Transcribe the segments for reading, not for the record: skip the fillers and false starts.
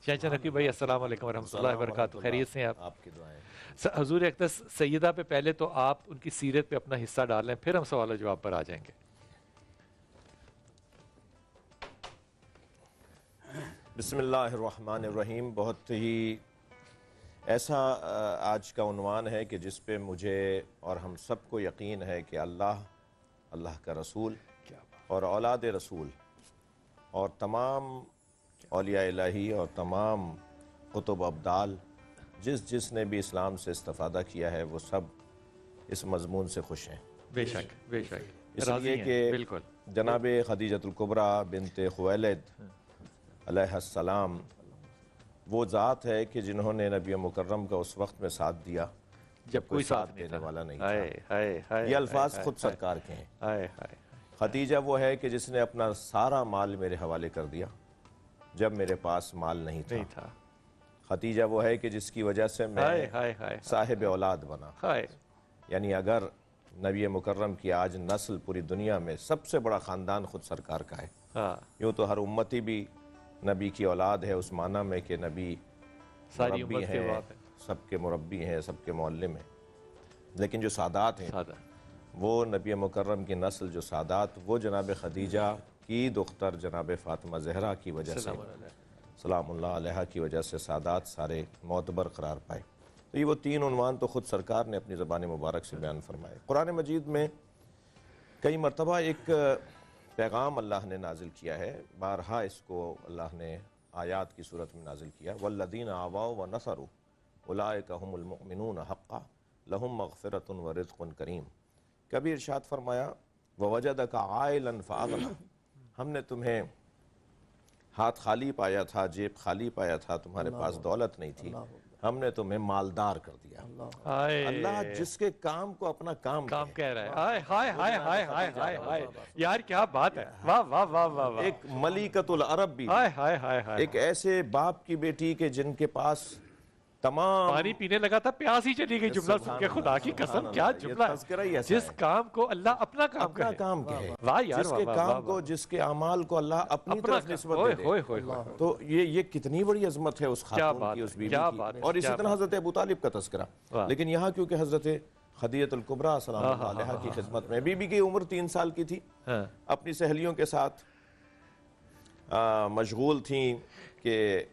شاہجہاں نقوی بھائی السلام علیکم ورحمۃ اللہ وبرکاتہ، خیریت سے ہیں آپ کی دعائیں۔ حضور اقدس سیدہ پہ پہلے تو آپ ان کی سیرت پہ اپنا حصہ ڈالیں، پھر ہم سوال و جواب پر آ جائیں گے۔ بسم اللہ الرحمن الرحیم۔ بہت ہی ایسا آج کا عنوان ہے کہ جس پہ مجھے اور ہم سب کو یقین ہے کہ اللہ کا رسول اور اولاد رسول اور تمام اولیاء الہی اور تمام قطب ابدال جس نے بھی اسلام سے استفادہ کیا ہے وہ سب اس مضمون سے خوش ہیں، بے شک بے شک، اس راضی لیے ہیں، کہ بالکل۔ جناب خدیجۃ الکبریٰ بنت خویلد علیہ السلام وہ ذات ہے کہ جنہوں نے نبی مکرم کا اس وقت میں ساتھ دیا جب کوئی ساتھ نہیں دینے تھا، والا نہیں ہائے تھا۔ ہائے ہائے، یہ الفاظ خود سرکار کے ہیں۔ ہائے ہائے، خدیجہ وہ ہے کہ جس نے اپنا سارا مال میرے حوالے کر دیا جب میرے پاس مال نہیں تھا۔ خدیجہ وہ ہے کہ جس کی وجہ سے میں صاحب اولاد بنا۔ یعنی اگر نبی مکرم کی آج نسل پوری دنیا میں سب سے بڑا خاندان خود سرکار کا ہے۔ یوں تو ہر امتی بھی نبی کی اولاد ہے اس معنی میں کہ نبی مربی ہیں، سب کے مربی ہیں، سب کے معلم ہیں، لیکن جو سادات ہیں وہ نبی مکرم کی نسل جو سادات، وہ جناب خدیجہ کی دختر جناب فاطمہ زہرا کی وجہ سے سلام اللہ علیہ کی وجہ سے سادات سارے معتبر قرار پائے۔ تو یہ وہ تین عنوان تو خود سرکار نے اپنی زبان مبارک سے بیان فرمائے۔ قرآن مجید میں کئی مرتبہ ایک پیغام اللہ نے نازل کیا ہے، بارہا اس کو اللہ نے آیات کی صورت میں نازل کیا۔ والذین آووا ونصروا اولئک هم المؤمنون حقا لهم مغفرۃ ورزق کریم۔ کبھی ارشاد فرمایا ووجدک عائلا فاغنی، ہم نے تمہیں ہاتھ خالی پایا تھا، جیب خالی پایا تھا، تمہارے پاس دولت نہیں تھی، ہم نے تمہیں مالدار کر دیا۔ اللہ جس کے کام کو اپنا کام کہہ رہا ہے، ہائے ہائے ہائے ہائے ہائے ہائے، یار کیا بات ہے، واہ واہ واہ واہ واہ۔ ایک ملکۃ العرب بھی، ایک ایسے باپ کی بیٹی کہ جن کے پاس تمام پانی پینے لگا تھا، پیاس ہی چلی گئی جملہ سن کے، خدا کی قسم کیا جملہ ہے، جس کام کو اللہ اپنا کام کہے، کام کہے، واہ یار، جس کے کام کو، جس کے اعمال کو اللہ اپنی طرف نسبت دے دے، تو یہ کتنی بڑی عظمت ہے اس خاتون کی، اس بیوی کی۔ اور اسی طرح حضرت ابو طالب کا تذکرہ، لیکن یہاں کیونکہ حضرت خدیجۃ الکبریٰ سلام اللہ علیہ کی خدمت میں، بی بی کی عمر 3 سال کی تھی، اپنی سہیلیوں کے ساتھ مشغول تھیں کہ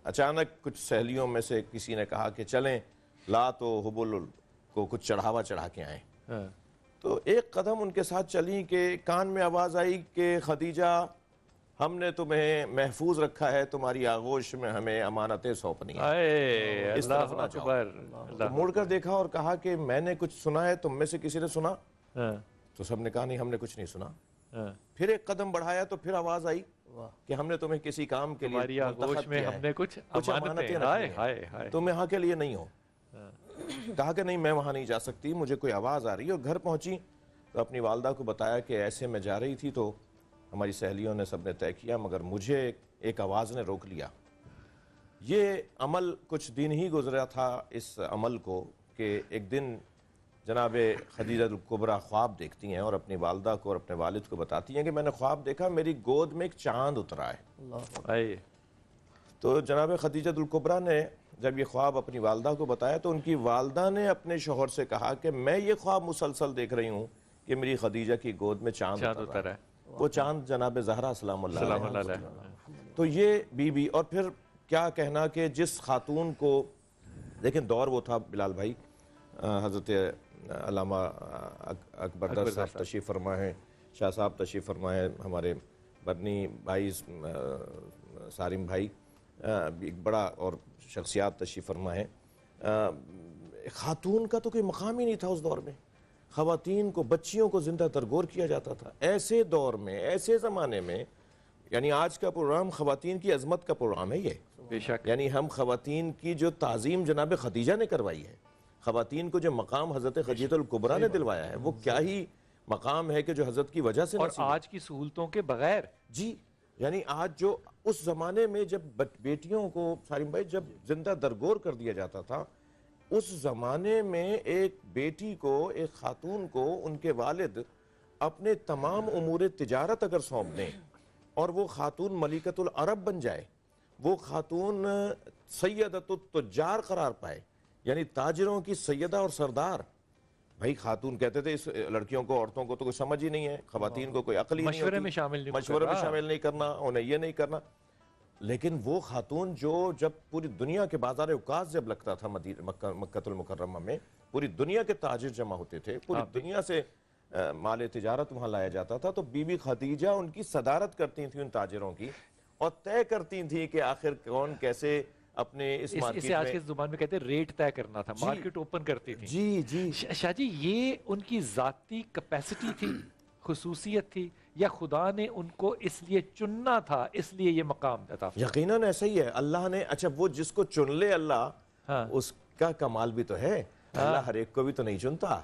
اچانک کچھ سہیلیوں میں سے کسی نے کہا کہ چلیں لات و حبل کو کچھ چڑھاوا چڑھا کے آئیں۔ تو ایک قدم ان کے ساتھ چلیں کہ کان میں آواز آئی کہ خدیجہ ہم نے تمہیں محفوظ رکھا ہے، تمہاری آغوش میں ہمیں امانتیں سونپنی ہیں، اس طرف نہ جاؤ۔ تو مڑ کر دیکھا اور کہا کہ میں نے کچھ سنا ہے، تم میں سے کسی نے سنا؟ تو سب نے کہا نہیں، ہم نے کچھ نہیں سنا۔ پھر ایک قدم بڑھایا تو پھر آواز آئی کہ ہم نے تمہیں کسی کام کے لیے آغوش میں ہم نے کچھ امانتیں رکھی ہیں، تم یہاں کے لیے نہیں ہو۔ کہا کہ نہیں میں وہاں نہیں جا سکتی، مجھے کوئی آواز آ رہی ہے۔ اور گھر پہنچی تو اپنی والدہ کو بتایا کہ ایسے میں جا رہی تھی تو ہماری سہیلیوں نے سب نے طے کیا، مگر مجھے ایک آواز نے روک لیا۔ یہ عمل کچھ دن ہی گزرا تھا اس عمل کو کہ ایک دن جناب خدیجۃ الکبریٰ خواب دیکھتی ہیں اور اپنی والدہ کو اور اپنے والد کو بتاتی ہیں کہ میں نے خواب دیکھا، میری گود میں ایک چاند اترا ہے۔ تو جناب خدیجۃ الکبریٰ نے جب یہ خواب اپنی والدہ کو بتایا تو ان کی والدہ نے اپنے شوہر سے کہا کہ میں یہ خواب مسلسل دیکھ رہی ہوں کہ میری خدیجہ کی گود میں چاند اترا ہے۔ وہ چاند جناب زہرا سلام اللہ علیہ۔ تو یہ بی بی، اور پھر کیا کہنا کہ جس خاتون کو، لیکن دور وہ تھا بلال بھائی، حضرت علامہ اکبر صاحب تشریف فرما ہے، شاہ صاحب تشریف فرما ہے، ہمارے برنی بھائی سارم بھائی، ایک بڑا اور شخصیات تشریف فرما ہے۔ خاتون کا تو کوئی مقام ہی نہیں تھا اس دور میں، خواتین کو، بچیوں کو زندہ ترگور کیا جاتا تھا ایسے دور میں، ایسے زمانے میں۔ یعنی آج کا پروگرام خواتین کی عظمت کا پروگرام ہے یہ، بے شک۔ یعنی ہم خواتین کی جو تعظیم جناب خدیجہ نے کروائی ہے، خواتین کو جو مقام حضرت خدیجۃ الکبریٰ نے دلوایا ہے، وہ کیا ہی مقام ہے کہ جو حضرت کی وجہ سے اور آج کی سہولتوں کے بغیر، جی یعنی آج جو اس زمانے میں جب بیٹیوں کو سالم بھائی جب زندہ درگور کر دیا جاتا تھا، اس زمانے میں ایک بیٹی کو، ایک خاتون کو ان کے والد اپنے تمام امور تجارت اگر سونپ دیں اور وہ خاتون ملکۃ العرب بن جائے، وہ خاتون سیدۃ التجار قرار پائے، یعنی تاجروں کی سیدہ اور سردار. بھائی خاتون کہتے تھے اس لڑکیوں کو، عورتوں کو تو کوئی سمجھ ہی نہیں ہے، خواتین کو کوئی عقل ہی نہیں ہوتی، مشورے میں شامل نہیں کرنا، انہیں یہ نہیں کرنا. لیکن وہ خاتون جو جب پوری دنیا کے بازار اوقات جب لگتا تھا مکہ المکرمہ میں، پوری دنیا کے تاجر جمع ہوتے تھے، پوری دنیا سے مال تجارت وہاں لایا جاتا تھا، تو بی بی خدیجہ ان کی صدارت کرتی تھیں ان تاجروں کی، اور طے کرتی تھیں کہ آخر کون کیسے اپنے اس مارکیٹ میں، اسے آج کے زبان میں کہتے ہیں ریٹ طے کرنا تھا، مارکیٹ اوپن کرتی تھی. جی شاہ جی یہ ان کی ذاتی کیپیسٹی تھی، خصوصیت تھی، یا خدا نے ان کو اس لیے چننا تھا، اس لیے یہ مقام عطا فرمایا؟ یقیناً ایسا ہی ہے. اللہ نے، اچھا وہ جس کو چن لے اللہ، اس کا کمال بھی تو ہے. اللہ ہر ایک کو بھی تو نہیں چنتا.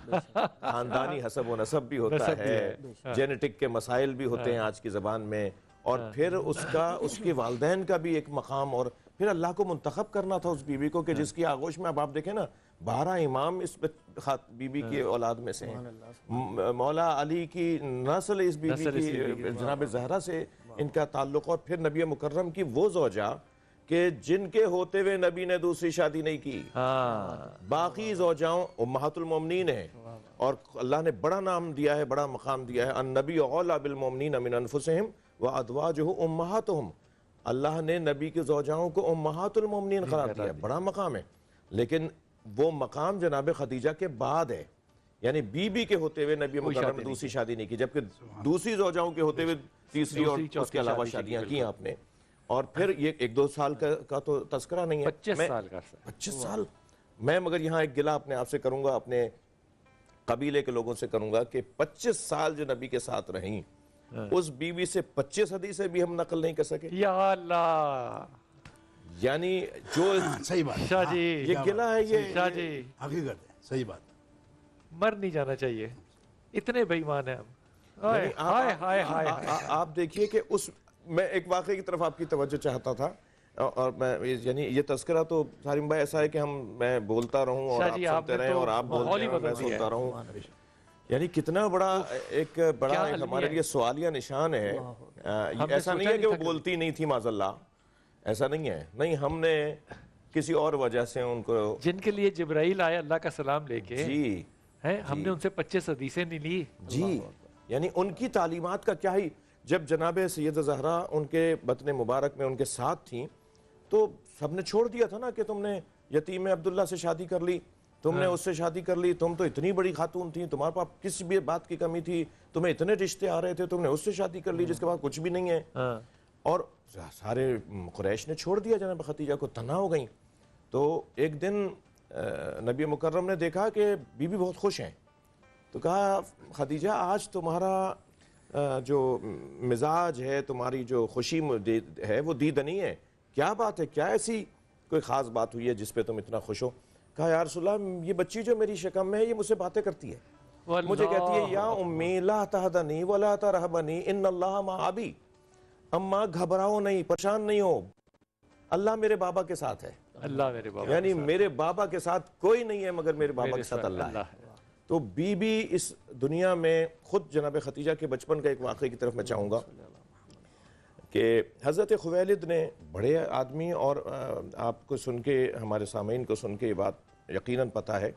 خاندانی حسب و نسب بھی ہوتا ہے، جینیٹک کے مسائل بھی ہوتے ہیں آج کی زبان میں، اور پھر اس کے والدین کا بھی ایک مقام، اور پھر اللہ کو منتخب کرنا تھا اس بی بی کو کہ جس کی آغوش میں اب آپ دیکھیں نا 12 امام اس بی بی کی اولاد میں سے ہیں. مولا علی کی نسل اس بی بی کی جناب زہرا سے ان کا تعلق، اور پھر نبی مکرم کی وہ زوجہ کہ جن کے ہوتے ہوئے نبی نے دوسری شادی نہیں کی. باقی زوجاؤں امہات المومنین ہیں، اور اللہ نے بڑا نام دیا ہے، بڑا مقام دیا ہے. النبی اولیٰ بالمومنین من انفسہم وازواجہ امہاتہم. اللہ نے نبی کی زوجاؤں کو امہات المومنین قرار دیا ہے، بڑا مقام ہے. لیکن وہ مقام جناب خدیجہ کے بعد ہے، یعنی بی بی کے ہوتے ہوئے نبی مکرم نے دوسری شادی نہیں کی، جبکہ دوسری زوجاؤں کے ہوتے ہوئے تیسری اور اس کے علاوہ شادیاں کی آپ نے. اور پھر یہ 1-2 سال کا تو تذکرہ نہیں ہے، 25 سال کا. 25 سال. میں مگر یہاں ایک گلہ اپنے آپ سے کروں گا، اپنے قبیلے کے لوگوں سے کروں گا کہ 25 سال جو نبی کے ساتھ رہیں، اس بی بی سے 25 حدیثیں بھی ہم نقل نہیں کر سکے. یا اللہ، یعنی جو صحیح بات شاہ جی یہ گلہ ہے، یہ شاہ جی حقیقت ہے، صحیح بات. مر نہیں جانا چاہیے، اتنے بے ایمان ہیں ہم. آپ دیکھیے کہ میں ایک واقعے کی طرف آپ کی توجہ چاہتا تھا، اور میں یعنی یہ تذکرہ تو سالم بھائی ایسا ہے کہ میں بولتا رہوں اور آپ سنتے رہیں، اور آپ بولتے رہیں میں سنتا رہوں. یعنی کتنا بڑا ایک ہمارے لیے سوالیہ نشان ہے. ایسا نہیں ہے کہ وہ بولتی نہیں تھی معاذ اللہ، ایسا نہیں ہے. نہیں، ہم نے کسی اور وجہ سے ان کو، جن کے لیے جبرائیل آئے اللہ کا سلام لے کے، جی ہم نے ان سے 25 حدیثیں نہیں لی. جی، یعنی ان کی تعلیمات کا کیا ہی. جب جناب سید زہرا ان کے بطن مبارک میں ان کے ساتھ تھیں، تو سب نے چھوڑ دیا تھا نا کہ تم نے یتیم عبداللہ سے شادی کر لی، تم نے اس سے شادی کر لی، تم تو اتنی بڑی خاتون تھی، تمہارے پاس کسی بھی بات کی کمی تھی، تمہیں اتنے رشتے آ رہے تھے، تم نے اس سے شادی کر لی جس کے بعد کچھ بھی نہیں ہے. اور سارے قریش نے چھوڑ دیا جناب خدیجہ کو، تنہا ہو گئیں. تو ایک دن نبی مکرم نے دیکھا کہ بی بی بہت خوش ہیں، تو کہا خدیجہ آج تمہارا جو مزاج ہے، تمہاری جو خوشی ہے وہ دیدنی ہے، کیا بات ہے، کیا ایسی کوئی خاص بات ہوئی ہے جس پہ تم اتنا خوش ہو؟ کہا یا رسول اللہ، یہ بچی جو میری شکم میں ہے یہ مجھ سے باتیں کرتی ہے، مجھے کہتی ہے یا امی لا تحزنی ولا ترہبنی ان اللہ مع ابی. اماں گھبراؤ نہیں، پریشان نہیں ہو، اللہ میرے بابا کے ساتھ ہے. اللہ میرے بابا، یعنی میرے بابا کے ساتھ کوئی نہیں ہے مگر میرے بابا کے ساتھ اللہ ہے. تو بی بی اس دنیا میں خود جناب خدیجہ کے بچپن کا ایک واقعے کی طرف میں چاہوں گا کہ حضرت خویلد نے، بڑے آدمی، اور آپ کو سن کے، ہمارے سامعین کو سن کے یہ بات یقیناً پتہ ہے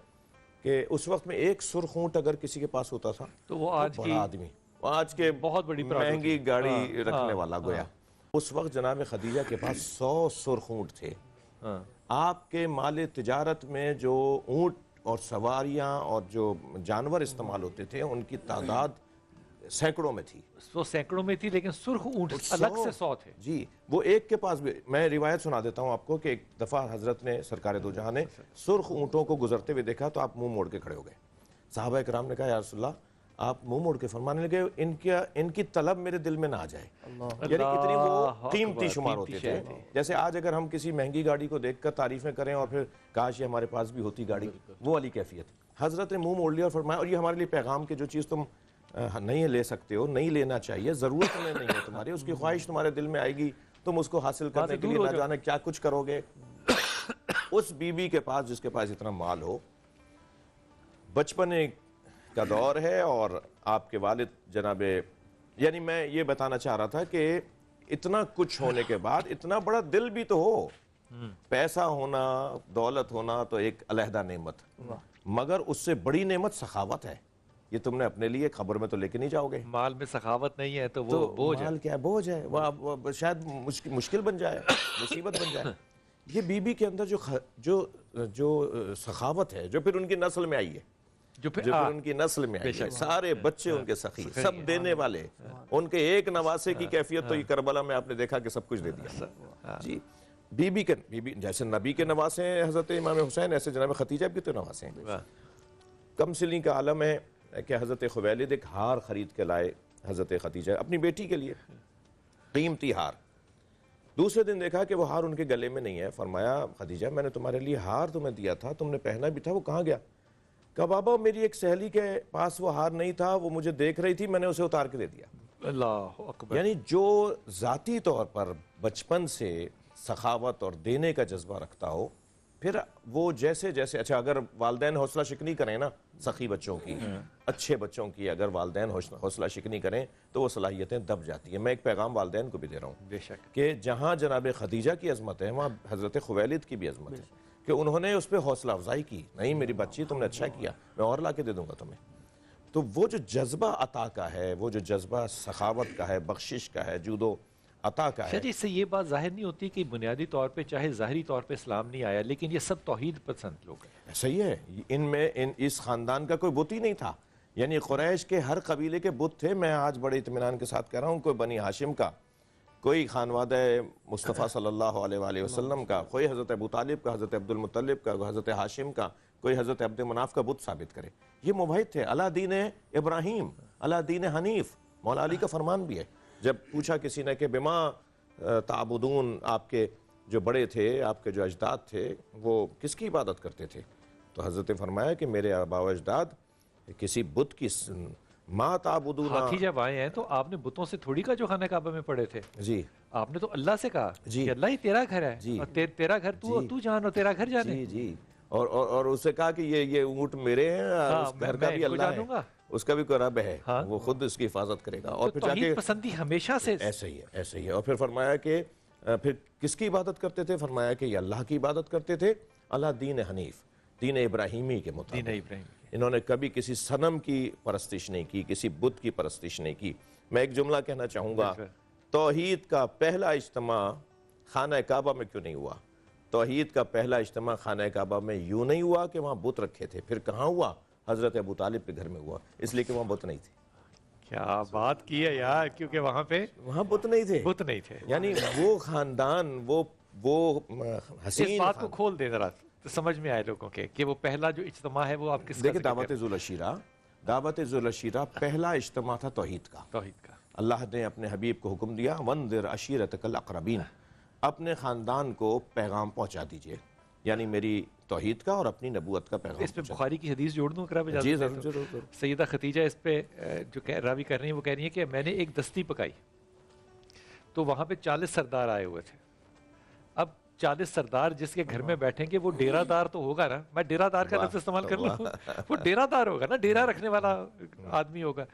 کہ اس وقت میں ایک سرخ اونٹ اگر کسی کے پاس ہوتا تھا تو وہ بڑا آدمی، آج کے بہت بڑی مہنگی گاڑی رکھنے والا گویا. اس وقت جناب خدیجہ کے پاس 100 سرخ اونٹ تھے. آپ کے مال تجارت میں جو اونٹ اور سواریاں اور جو جانور استعمال ہوتے تھے ان کی تعداد سینکڑوں میں تھی. وہ سینکڑوں میں تھی، لیکن سرخ اونٹ الگ سے 100 تھے. جی، وہ ایک کے پاس بھی، میں روایت سنا دیتا ہوں آپ کو کہ ایک دفعہ حضرت نے سرکار دو جہاں نے سرخ اونٹوں کو گزرتے ہوئے دیکھا تو آپ منہ موڑ کے کھڑے ہو گئے. صحابہ کرام نے کہا یا رسول اللہ، آپ منہ موڑ کے فرمانے لگے ان کی طلب میرے دل میں نہ آ جائے. یعنی اتنی وہ قیمتی شمار ہوتے تھے. جیسے آج اگر ہم کسی مہنگی گاڑی کو دیکھ کر تعریفیں کریں اور پھر کاش یہ ہمارے پاس بھی ہوتی گاڑی، وہ والی کیفیت. حضرت نے منہ موڑ لیا اور فرمایا، اور یہ ہمارے لیے پیغام کہ جو چیز تم نہیں لے سکتے ہو، نہیں لینا چاہیے، ضرورت میں نہیں ہے تمہاری، اس کی خواہش تمہارے دل میں آئے گی، تم اس کو حاصل کرنے کے لیے نہ جانے کیا کچھ کرو گے. اس بی بی کے پاس، جس کے پاس اتنا مال ہو، بچپن کا دور ہے، اور آپ کے والد جناب، یعنی میں یہ بتانا چاہ رہا تھا کہ اتنا کچھ ہونے کے بعد اتنا بڑا دل بھی تو ہو. پیسہ ہونا، دولت ہونا تو ایک علیحدہ نعمت، مگر اس سے بڑی نعمت سخاوت ہے. یہ تم نے اپنے لیے خبر میں تو لے کے نہیں جاؤ گے. مال میں سخاوت نہیں ہے تو وہ بوجھ ہے. مال کیا ہے؟ بوجھ ہے. وہ شاید مشکل بن جائے، مصیبت بن جائے. یہ بی بی کے اندر جو سخاوت ہے، جو پھر ان کی نسل میں آئی ہے، جو پھر ان کی نسل میں آئی ہے، سارے بچے ان کے سخی، سب دینے والے. ان کے ایک نواسے کی کیفیت تو یہ کربلا میں آپ نے دیکھا کہ سب کچھ دے دیا. جی بی بی جیسے نبی کے نواسے ہیں حضرت امام حسین، ایسے جناب خدیجہ بھی تو نواسے ہیں. کم سنی کا عالم ہے کہ حضرت خویلد ایک ہار خرید کے لائے حضرت خدیجہ اپنی بیٹی کے لیے، قیمتی ہار. دوسرے دن دیکھا کہ وہ ہار ان کے گلے میں نہیں ہے. فرمایا خدیجہ میں نے تمہارے لیے ہار تمہیں دیا تھا، تم نے پہنا بھی تھا، وہ کہاں گیا؟ کہا بابا میری ایک سہیلی کے پاس وہ ہار نہیں تھا، وہ مجھے دیکھ رہی تھی، میں نے اسے اتار کے دے دیا. اللہ اکبر. یعنی جو ذاتی طور پر بچپن سے سخاوت اور دینے کا جذبہ رکھتا ہو، پھر وہ جیسے جیسے اچھا اگر والدین حوصلہ شکنی کریں نا، سخی بچوں کی، اچھے بچوں کی اگر والدین حوصلہ شکنی کریں تو وہ صلاحیتیں دب جاتی ہیں. میں ایک پیغام والدین کو بھی دے رہا ہوں بے شک کہ جہاں جناب خدیجہ کی عظمت ہے وہاں حضرت خویلد کی بھی عظمت ہے کہ انہوں نے اس پہ حوصلہ افزائی کی. نہیں میری بچی تم نے اچھا کیا، میں اور لا کے دے دوں گا تمہیں. تو وہ جو جذبہ عطا کا ہے، وہ جو جذبہ سخاوت کا ہے، بخشش کا ہے، جود و عطا کا ہے. اس سے یہ بات ظاہر نہیں ہوتی کہ بنیادی طور پہ چاہے ظاہری طور پہ اسلام نہیں آیا لیکن یہ سب توحید پسند لوگ ہیں. صحیح ہے. ان میں اس خاندان کا کوئی بت ہی نہیں تھا. یعنی قریش کے ہر قبیلے کے بت تھے. میں آج بڑے اطمینان کے ساتھ کہہ رہا ہوں، کوئی بنی ہاشم کا، کوئی خانوادہ مصطفیٰ صلی اللہ علیہ وآلہ وسلم کا، کوئی حضرت ابو طالب کا، حضرت عبد المطلب کا، حضرت ہاشم کا، کوئی حضرت عبد مناف کا بت ثابت کرے. یہ موحد تھے. اللہ دین ابراہیم، اللہ دین حنیف. مولا علی کا فرمان بھی ہے. جب پوچھا کسی نے کہ بما تعبدون، آپ کے جو بڑے تھے، آپ کے جو اجداد تھے، وہ کس کی عبادت کرتے تھے؟ تو حضرت نے فرمایا کہ میرے آبا و اجداد کسی بت کی ما تعبدون. ہاتھی جب آئے ہیں تو آپ نے بتوں سے تھوڑی کا جو خانہ کعبہ میں پڑے تھے. جی آپ نے تو اللہ سے کہا جی کہ اللہ ہی تیرا گھر ہے. جی. اور تیرا گھر تو جان اور تیرا گھر جانے. جی جی. اور اسے کہا کہ یہ اونٹ میرے ہیں، اس گھر کا بھی اللہ ہے، اس کا بھی کوئی رب ہے، وہ خود اس کی حفاظت کرے گا. اور پھر توحید پسندی ہمیشہ سے ایسے ہی ہے، ایسے ہی ہے. اور پھر فرمایا کہ پھر کس کی عبادت کرتے تھے؟ فرمایا کہ یہ اللہ کی عبادت کرتے تھے، اللہ دین حنیف، دین ابراہیمی کے مطابق. دین ابراہیم. انہوں نے کبھی کسی صنم کی پرستش نہیں کی، کسی بت کی پرستش نہیں کی. میں ایک جملہ کہنا چاہوں گا، توحید کا پہلا اجتماع خانہ کعبہ میں کیوں نہیں ہوا؟ توحید کا پہلا اجتماع خانہ کعبہ میں یوں نہیں ہوا کہ وہاں بت رکھے تھے. پھر کہاں ہوا؟ حضرت ابو طالب کے گھر میں ہوا، اس لیے کہ وہاں بت نہیں تھے. کیا بات کی ہے یار، کیونکہ وہاں بت نہیں تھے. بت نہیں تھے. یعنی وہ خاندان، وہ حسین. اس بات کو کھول دے ذرا تو سمجھ میں آئے لوگوں کے کہ وہ پہلا جو اجتماع ہے وہ آپ کس کا؟ دیکھیں دعوت ذوالعشیرہ پہلا اجتماع تھا توحید کا. اللہ نے اپنے حبیب کو حکم دیا وانذر عشیرتک الاقربین، اپنے خاندان کو پیغام پہنچا دیجئے، یعنی میری توحید کا اور اپنی نبوت کا پیغام. اس پہ بخاری کی حدیث جوڑ دوں اگر آپ اجازت؟ جی ضرور. سیدہ خدیجہ اس پہ جو راوی کر رہی ہیں وہ کہہ رہی ہیں کہ میں نے ایک دستی پکائی تو وہاں پہ 40 سردار آئے ہوئے تھے. اب 40 سردار جس کے گھر میں بیٹھیں گے وہ ڈیرہ دار تو ہوگا نا، میں ڈیرہ دار کا لفظ استعمال کر لوں، وہ ڈیرہ دار ہوگا نا، ڈیرہ رکھنے والا آدمی ہوگا.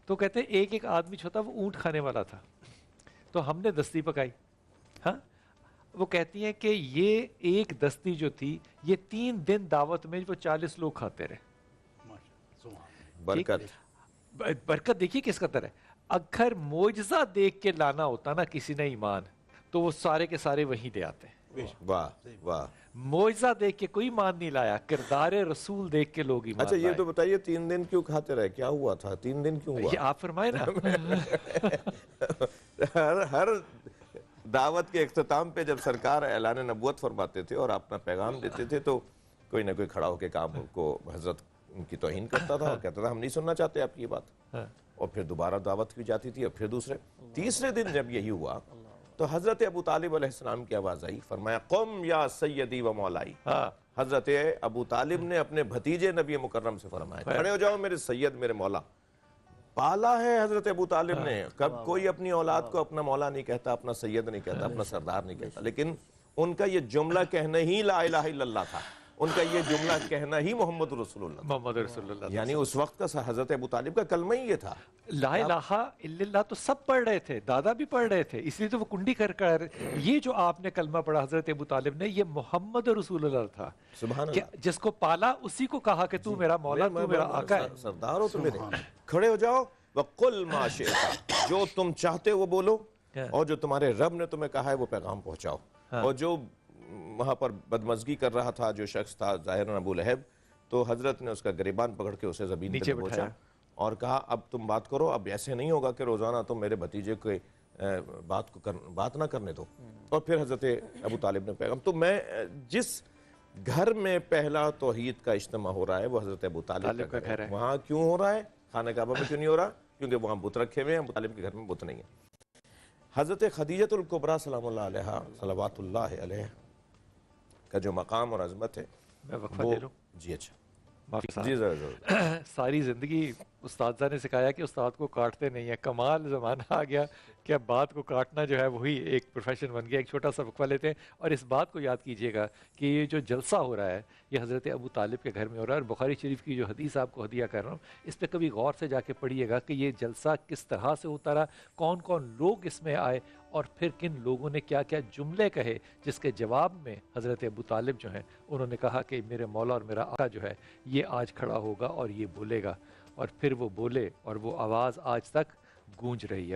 تو کہتے ہیں ایک آدمی چھوٹا وہ اونٹ کھانے والا تھا. تو ہم نے دستی پکائی. ہاں وہ کہتی ہیں کہ یہ ایک دستی جو تھی یہ 3 دن دعوت میں وہ 40 لوگ کھاتے رہے. برکت دیکھیے کس قدر ہے. اگر معجزہ دیکھ کے لانا ہوتا نا کسی نے ایمان تو وہ سارے کے سارے وہیں دے آتے ہیں. واہ واہ. معجزہ دیکھ کے کوئی ایمان نہیں لایا، کردار رسول دیکھ کے لوگ ایمان. اچھا یہ تو بتائیے 3 دن کیوں کھاتے رہے؟ کیا ہوا تھا 3 دن کیوں ہوا؟ یہ آپ فرمائے نا. ہر دعوت کے اختتام پہ جب سرکار اعلان نبوت فرماتے تھے اور اپنا پیغام دیتے تھے تو کوئی نہ کوئی کھڑا ہو کے کام کو حضرت ان کی توہین کرتا تھا اور کہتا تھا ہم نہیں سننا چاہتے آپ کی یہ بات. اور پھر دوبارہ دعوت کی جاتی تھی اور پھر تیسرے دن جب یہی ہوا تو حضرت ابو طالب علیہ السلام کی آواز آئی. فرمایا قم یا سیدی و مولائی. حضرت ابو طالب نے اپنے بھتیجے نبی مکرم سے فرمایا کھڑے ہو جاؤ میرے سید میرے مولا. پالا ہے حضرت ابو طالب نے. کب کوئی اپنی اولاد کو اپنا مولا نہیں کہتا، اپنا سید نہیں کہتا، اپنا سردار نہیں کہتا، لیکن ان کا یہ جملہ کہنا ہی لا الہ الا اللہ تھا. ان کا یہ جملہ کہنا ہی محمد رسول اللہ، محمد رسول اللہ، یعنی اس وقت کا حضرت ابو طالب کا کلمہ ہی یہ تھا۔ لا الہ الا اللہ تو سب پڑھ رہے تھے، دادا بھی پڑھ رہے تھے، اس لیے تو وہ کنڈی کر یہ جو آپ نے کلمہ پڑھا حضرت ابو طالب نے، یہ محمد رسول اللہ تھا، سبحان اللہ، جس کو پالا اسی کو کہا کہ تو میرا مولا، تو میرا آقا ہے، سردار ہو تو میرے۔ کھڑے ہو جاؤ، وَقُلْ مَا شِئْتَ، جو تم چاہتے وہ بولو، اور جو تمہارے رب نے تمہیں کہا ہے وہ پیغام پہنچاؤ۔ اور جو وہاں پر بدمزگی کر رہا تھا جو شخص تھا ظاہراً ابو لہب، تو حضرت نے اس کا گریبان پکڑ کے اسے زمین پہ پہنچا اور کہا اب تم بات کرو، اب ایسے نہیں ہوگا کہ روزانہ تم میرے بھتیجے کو بات نہ کرنے دو۔ اور پھر حضرت ابو طالب نے پیغام، تو میں جس گھر میں پہلا توحید کا اجتماع ہو رہا ہے وہ حضرت ابو طالب کا گھر ہے۔ وہاں کیوں ہو رہا ہے؟ خانہ کعبہ میں کیوں نہیں ہو رہا؟ کیونکہ وہاں بت رکھے ہوئے ہیں، ابو طالب کے گھر میں بت نہیں ہے۔ حضرت خدیجۃ الکبریٰ سلام اللہ علیہا صلوات اللہ علیہ کا جو مقام اور عظمت ہے، میں وقفہ دے لوں؟ جی اچھا، معافی صاحب، جی ضرور۔ ساری زندگی اساتذہ نے سکھایا کہ استاد کو کاٹتے نہیں ہیں، کمال زمانہ آ گیا کہ اب بات کو کاٹنا جو ہے وہی ایک پروفیشن بن گیا۔ ایک چھوٹا سا وقفہ لیتے ہیں، اور اس بات کو یاد کیجئے گا کہ یہ جو جلسہ ہو رہا ہے یہ حضرت ابو طالب کے گھر میں ہو رہا ہے، اور بخاری شریف کی جو حدیث آپ کو ہدیہ کر رہا ہوں اس پہ کبھی غور سے جا کے پڑھیے گا کہ یہ جلسہ کس طرح سے ہوتا رہا، کون کون لوگ اس میں آئے، اور پھر کن لوگوں نے کیا کیا جملے کہے، جس کے جواب میں حضرت ابو طالب جو ہیں انہوں نے کہا کہ میرے مولا اور میرا آقا جو ہے یہ آج کھڑا ہوگا اور یہ بولے گا، اور پھر وہ بولے اور وہ آواز آج تک گونج رہی ہے۔